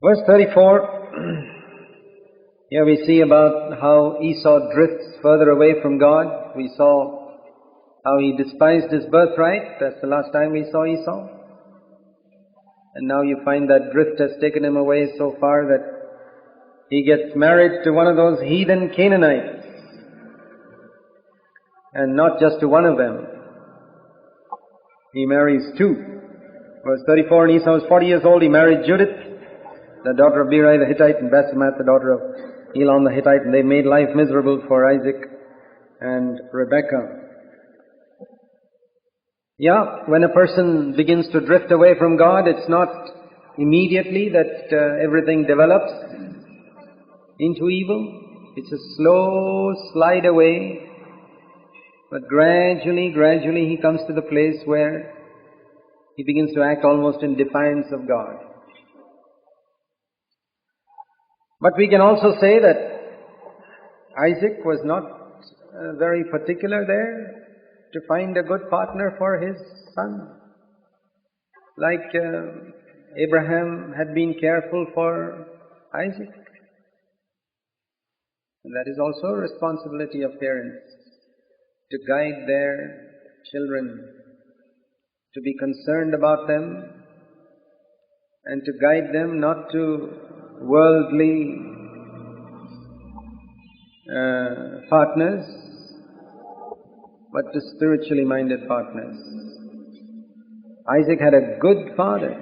Verse 34, here we see about how Esau drifts further away from God. We saw how he despised his birthright. That's the last time we saw Esau. And now you find that drift has taken him away so far that he gets married to one of those heathen Canaanites. And not just to one of them. He marries two. Verse 34, and Esau was 40 years old. He married Judith, the daughter of Berai the Hittite, and Basemath, the daughter of Elon the Hittite, and they made life miserable for Isaac and Rebekah. Yeah, when a person begins to drift away from God, it's not immediately that everything develops into evil. It's a slow slide away, but gradually he comes to the place where he begins to act almost in defiance of God. But we can also say that Isaac was not very particular there to find a good partner for his son. Like Abraham had been careful for Isaac. And that is also a responsibility of parents, to guide their children, to be concerned about them, and to guide them not to worldly partners, but to spiritually minded partners. Isaac had a good father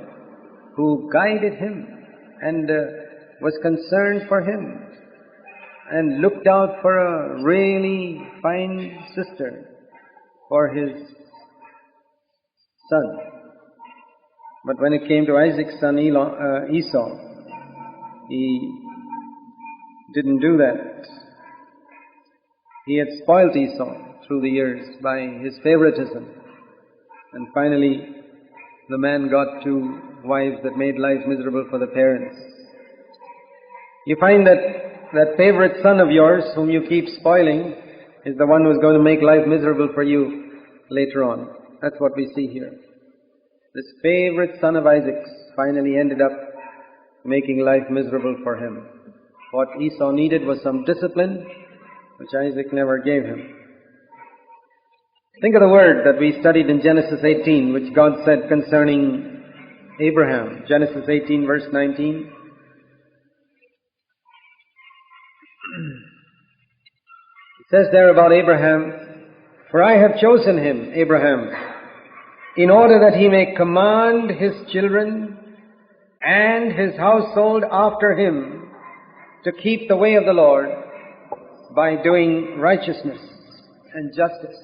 who guided him and was concerned for him and looked out for a really fine sister for his son. But when it came to Isaac's son Esau, he didn't do that. He had spoilt Esau through the years by his favoritism. And finally, the man got two wives that made life miserable for the parents. You find that favorite son of yours, whom you keep spoiling, is the one who's going to make life miserable for you later on. That's what we see here. This favorite son of Isaac's finally ended up making life miserable for him. What Esau needed was some discipline, which Isaac never gave him. Think of the word that we studied in Genesis 18, which God said concerning Abraham. Genesis 18, verse 19. It says there about Abraham, "For I have chosen him," Abraham, "in order that he may command his children and his household after him to keep the way of the Lord by doing righteousness and justice,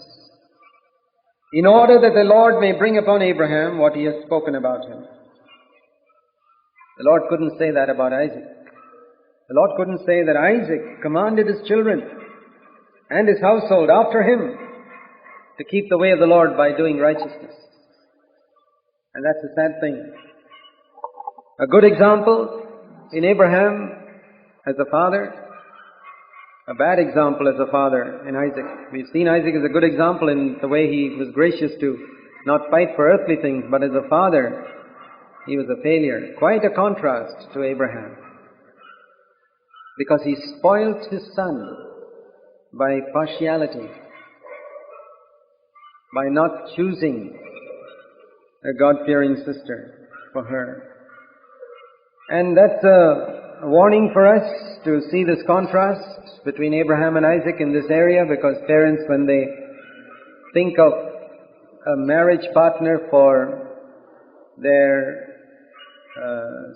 in order that the Lord may bring upon Abraham what he has spoken about him." The Lord couldn't say that about Isaac. The Lord couldn't say that Isaac commanded his children and his household after him to keep the way of the Lord by doing righteousness. And that's a sad thing. A good example in Abraham as a father, a bad example as a father in Isaac. We've seen Isaac as a good example in the way he was gracious to not fight for earthly things, but as a father, he was a failure. Quite a contrast to Abraham. Because he spoilt his son by partiality, by not choosing a God-fearing sister for her. And that's a warning for us to see this contrast between Abraham and Isaac in this area, because parents, when they think of a marriage partner for their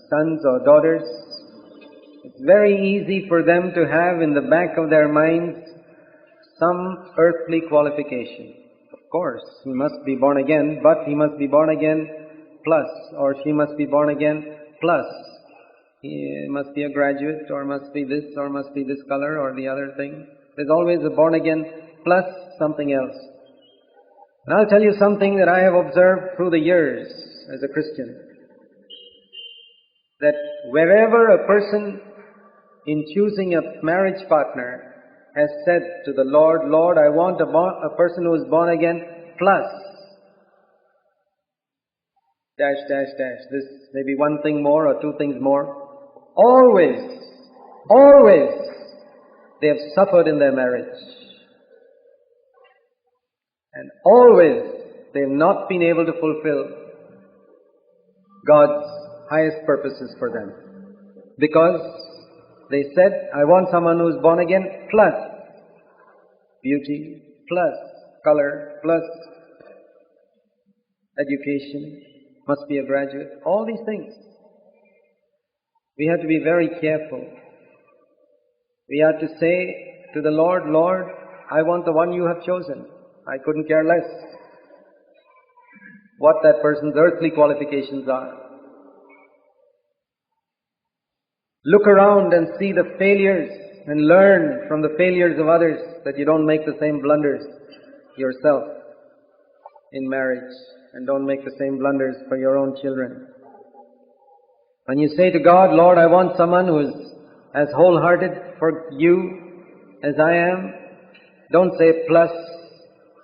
sons or daughters, it's very easy for them to have in the back of their minds some earthly qualification. Of course, he must be born again, but he must be born again plus, or she must be born again plus. He must be a graduate, or must be this, or must be this color, or the other thing. There's always a born again plus something else. And I'll tell you something that I have observed through the years as a Christian, that wherever a person in choosing a marriage partner has said to the Lord, "Lord, I want a person who is born again plus dash, dash, dash, this maybe one thing more or two things more," Always, always, they have suffered in their marriage. And always, they have not been able to fulfill God's highest purposes for them. Because they said, I want someone who is born again plus beauty, plus color, plus education, must be a graduate, all these things. We have to be very careful. We have to say to the Lord, Lord, I want the one you have chosen. I couldn't care less what that person's earthly qualifications are. Look around and see the failures and learn from the failures of others, that you don't make the same blunders yourself in marriage, and don't make the same blunders for your own children. When you say to God, Lord, I want someone who is as wholehearted for you as I am, don't say plus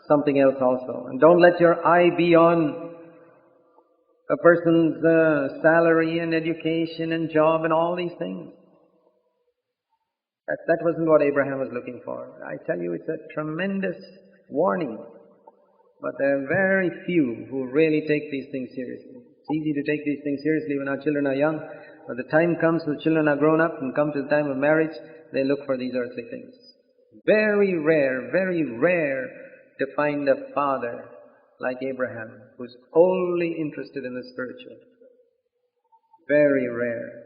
something else also. And don't let your eye be on a person's salary and education and job and all these things. That wasn't what Abraham was looking for. I tell you, it's a tremendous warning. But there are very few who really take these things seriously. It's easy to take these things seriously when our children are young. But the time comes, the children are grown up and come to the time of marriage, they look for these earthly things. Very rare to find a father like Abraham who's only interested in the spiritual. Very rare.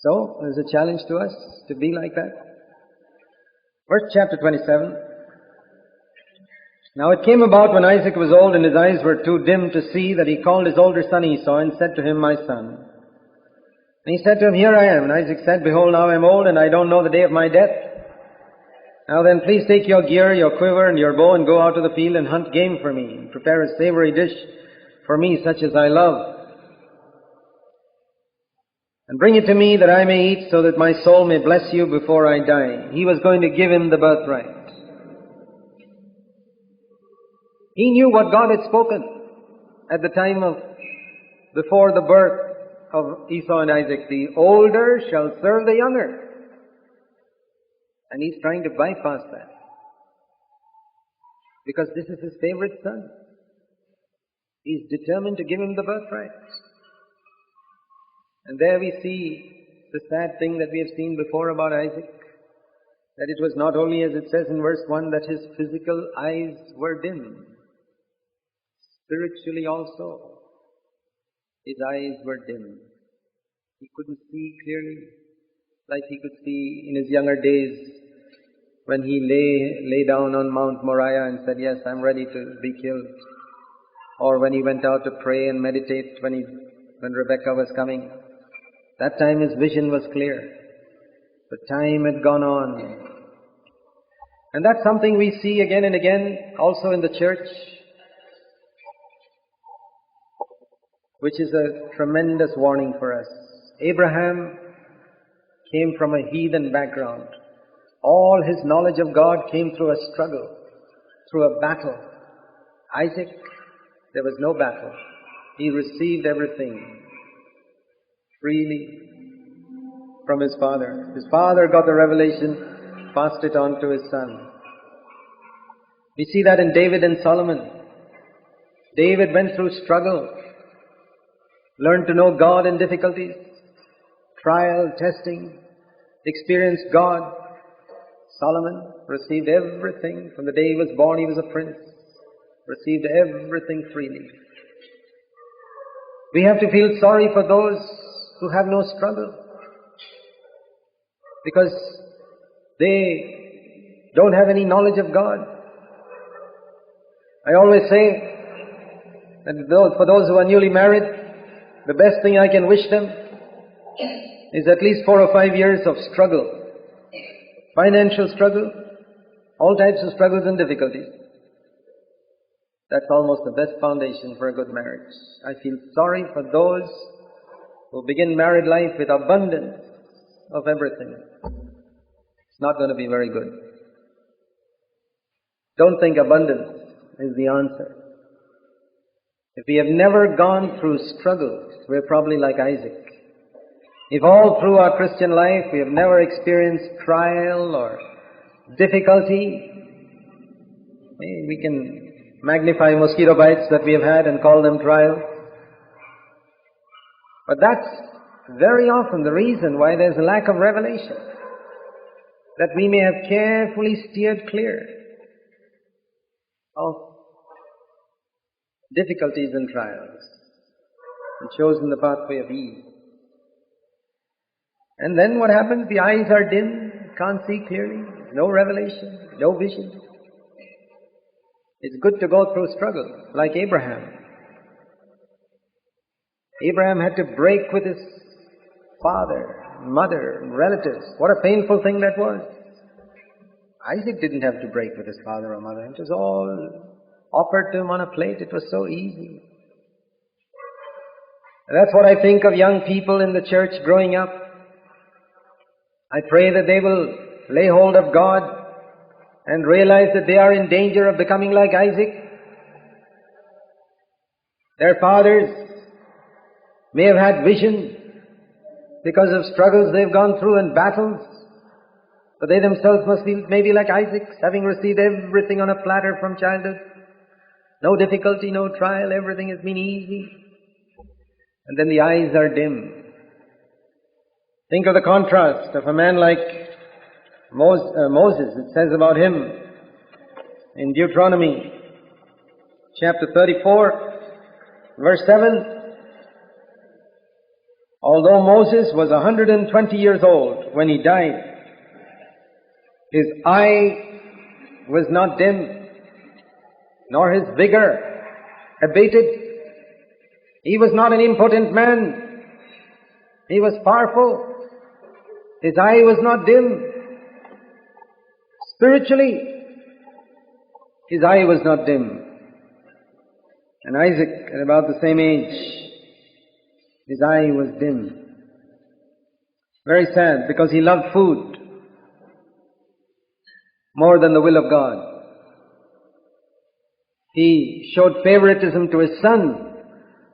So, there's a challenge to us to be like that. Verse chapter 27. Now it came about when Isaac was old and his eyes were too dim to see, that he called his older son Esau and said to him, My son. And he said to him, Here I am. And Isaac said, Behold, now I am old and I don't know the day of my death. Now then, please take your gear, your quiver and your bow and go out to the field and hunt game for me. And prepare a savory dish for me such as I love. And bring it to me that I may eat, so that my soul may bless you before I die. He was going to give him the birthright. He knew what God had spoken at the time of, before the birth of Esau and Isaac. The older shall serve the younger. And he's trying to bypass that. Because this is his favorite son. He's determined to give him the birthright. And there we see the sad thing that we have seen before about Isaac. That it was not only, as it says in verse 1, that his physical eyes were dim. Spiritually also, his eyes were dim. He couldn't see clearly, like he could see in his younger days when he lay down on Mount Moriah and said, Yes, I'm ready to be killed. Or when he went out to pray and meditate when Rebecca was coming. That time his vision was clear. But time had gone on. And that's something we see again and again also in the church, which is a tremendous warning for us. Abraham came from a heathen background. All his knowledge of God came through a struggle, through a battle. Isaac, there was no battle. He received everything freely from his father. His father got the revelation, passed it on to his son. We see that in David and Solomon. David went through struggle, learned to know God in difficulties, trial, testing, experienced God. Solomon received everything. From the day he was born, he was a prince. Received everything freely. We have to feel sorry for those who have no struggle, because they don't have any knowledge of God. I always say that for those who are newly married, the best thing I can wish them is at least 4 or 5 years of struggle. Financial struggle, all types of struggles and difficulties. That's almost the best foundation for a good marriage. I feel sorry for those who begin married life with abundance of everything. It's not going to be very good. Don't think abundance is the answer. If we have never gone through struggles, we're probably like Isaac. If all through our Christian life we have never experienced trial or difficulty, we can magnify mosquito bites that we have had and call them trials. But that's very often the reason why there's a lack of revelation, that we may have carefully steered clear of difficulties and trials and chosen the pathway of ease. And then what happens? The eyes are dim, can't see clearly, no revelation, no vision. It's good to go through struggle, like Abraham. Abraham had to break with his father, mother, and relatives. What a painful thing that was. Isaac didn't have to break with his father or mother. It was all offered to him on a plate. It was so easy. And that's what I think of young people in the church growing up. I pray that they will lay hold of God and realize that they are in danger of becoming like Isaac. Their fathers may have had vision because of struggles they've gone through and battles, but they themselves must be maybe like Isaac, having received everything on a platter from childhood. No difficulty, no trial, everything has been easy. And then the eyes are dim. Think of the contrast of a man like Moses. It says about him in Deuteronomy chapter 34, verse 7, although Moses was 120 years old when he died, his eye was not dim, nor his vigor abated. He was not an impotent man. He was powerful. His eye was not dim. Spiritually, his eye was not dim. And Isaac, at about the same age, his eye was dim. Very sad, because he loved food more than the will of God. He showed favoritism to his son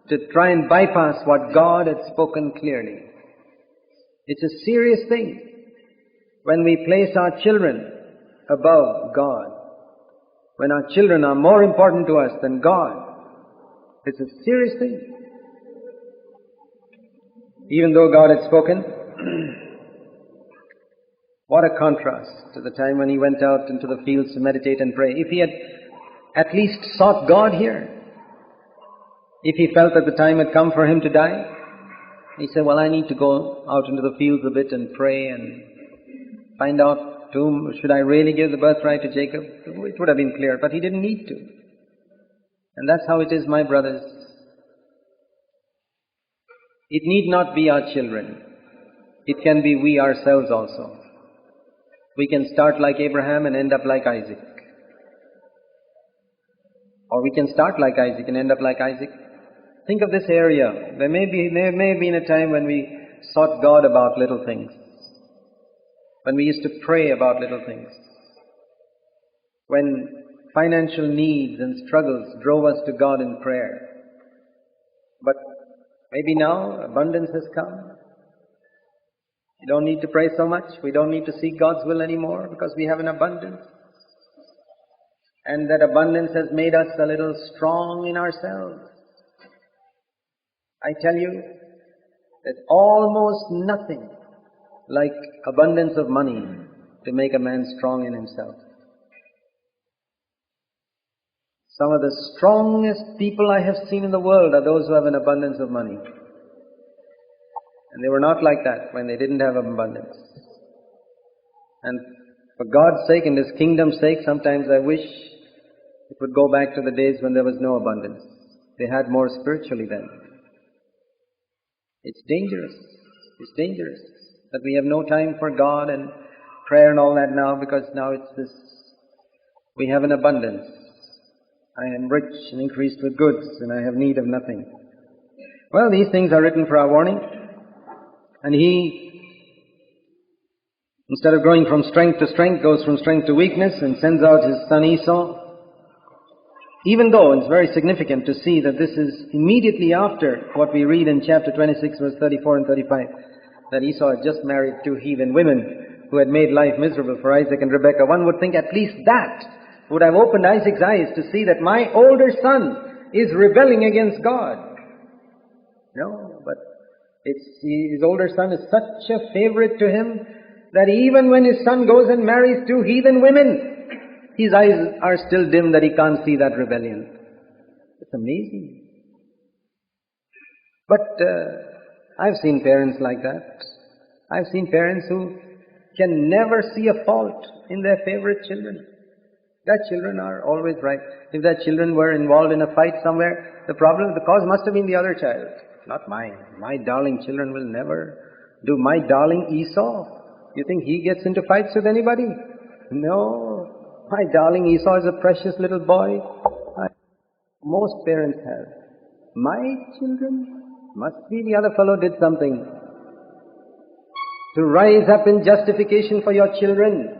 to try and bypass what God had spoken clearly. It's a serious thing when we place our children above God. When our children are more important to us than God, it's a serious thing. Even though God had spoken, what a contrast to the time when he went out into the fields to meditate and pray. If he had at least sought God here, if he felt that the time had come for him to die, he said, well, I need to go out into the fields a bit and pray and find out to whom should I really give the birthright to Jacob. It would have been clear, but he didn't need to. And that's how it is, my brothers. It need not be our children. It can be we ourselves also. We can start like Abraham and end up like Isaac. Or we can start like Isaac and end up like Isaac. Think of this area. There may have been a time when we sought God about little things. When we used to pray about little things. When financial needs and struggles drove us to God in prayer. But maybe now abundance has come. We don't need to pray so much. We don't need to seek God's will anymore because we have an abundance. And that abundance has made us a little strong in ourselves. I tell you, there's almost nothing like abundance of money to make a man strong in himself. Some of the strongest people I have seen in the world are those who have an abundance of money. And they were not like that when they didn't have abundance. And for God's sake and His kingdom's sake, sometimes I wish it would go back to the days when there was no abundance. They had more spiritually then. It's dangerous. It's dangerous that we have no time for God and prayer and all that now, because now it's this, we have an abundance. I am rich and increased with goods, and I have need of nothing. Well, these things are written for our warning. And he, instead of going from strength to strength, goes from strength to weakness and sends out his son Esau. Even though it's very significant to see that this is immediately after what we read in chapter 26, verse 34 and 35. that Esau had just married two heathen women who had made life miserable for Isaac and Rebekah, one would think at least that would have opened Isaac's eyes to see that my older son is rebelling against God. No, but his older son is such a favorite to him that even when his son goes and marries two heathen women, his eyes are still dim that he can't see that rebellion. It's amazing. But I've seen parents like that. I've seen parents who can never see a fault in their favorite children. Their children are always right. If their children were involved in a fight somewhere, the cause must have been the other child, not mine. My darling children will never do. My darling Esau, you think he gets into fights with anybody? No. My darling Esau is a precious little boy. Most parents have. My children, must be the other fellow did something. To rise up in justification for your children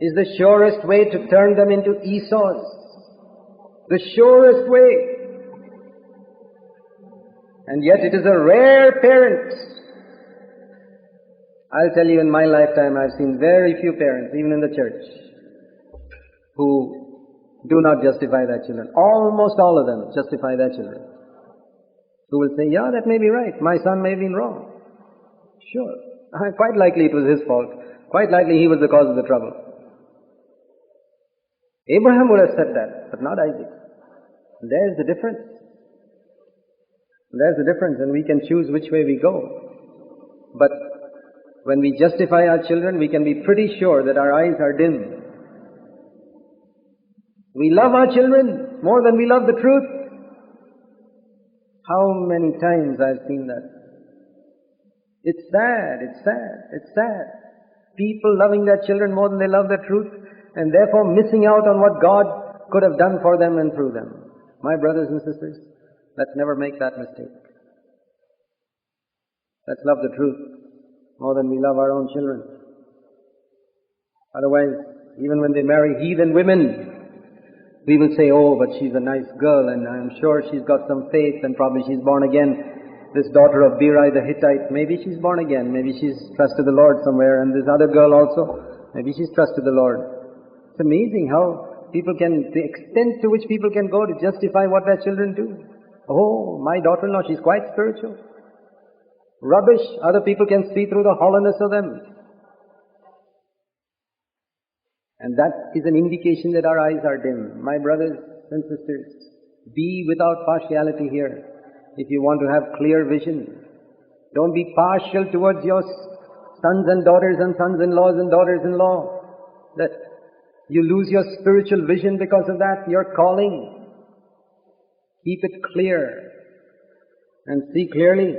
is the surest way to turn them into Esau's. The surest way. And yet it is a rare parent. I'll tell you, in my lifetime I've seen very few parents, even in the church, who do not justify their children. Almost all of them justify their children. Who will say, yeah, that may be right. My son may have been wrong. Sure. Quite likely it was his fault. Quite likely he was the cause of the trouble. Abraham would have said that, but not Isaac. There's the difference. There's the difference, and we can choose which way we go. But when we justify our children, we can be pretty sure that our eyes are dim. We love our children more than we love the truth. How many times I've seen that. It's sad, it's sad, it's sad. People loving their children more than they love the truth, and therefore missing out on what God could have done for them and through them. My brothers and sisters, let's never make that mistake. Let's love the truth more than we love our own children. Otherwise, even when they marry heathen women, we will say, oh, but she's a nice girl, and I'm sure she's got some faith, and probably she's born again. This daughter of Berai the Hittite, maybe she's born again, maybe she's trusted the Lord somewhere, and this other girl also, maybe she's trusted the Lord. It's amazing how the extent to which people can go to justify what their children do. Oh, my daughter-in-law, she's quite spiritual. Rubbish. Other people can see through the hollowness of them. And that is an indication that our eyes are dim. My brothers and sisters, be without partiality here if you want to have clear vision. Don't be partial towards your sons and daughters and sons-in-laws and daughters-in-law, that you lose your spiritual vision because of that, your calling. Keep it clear and see clearly.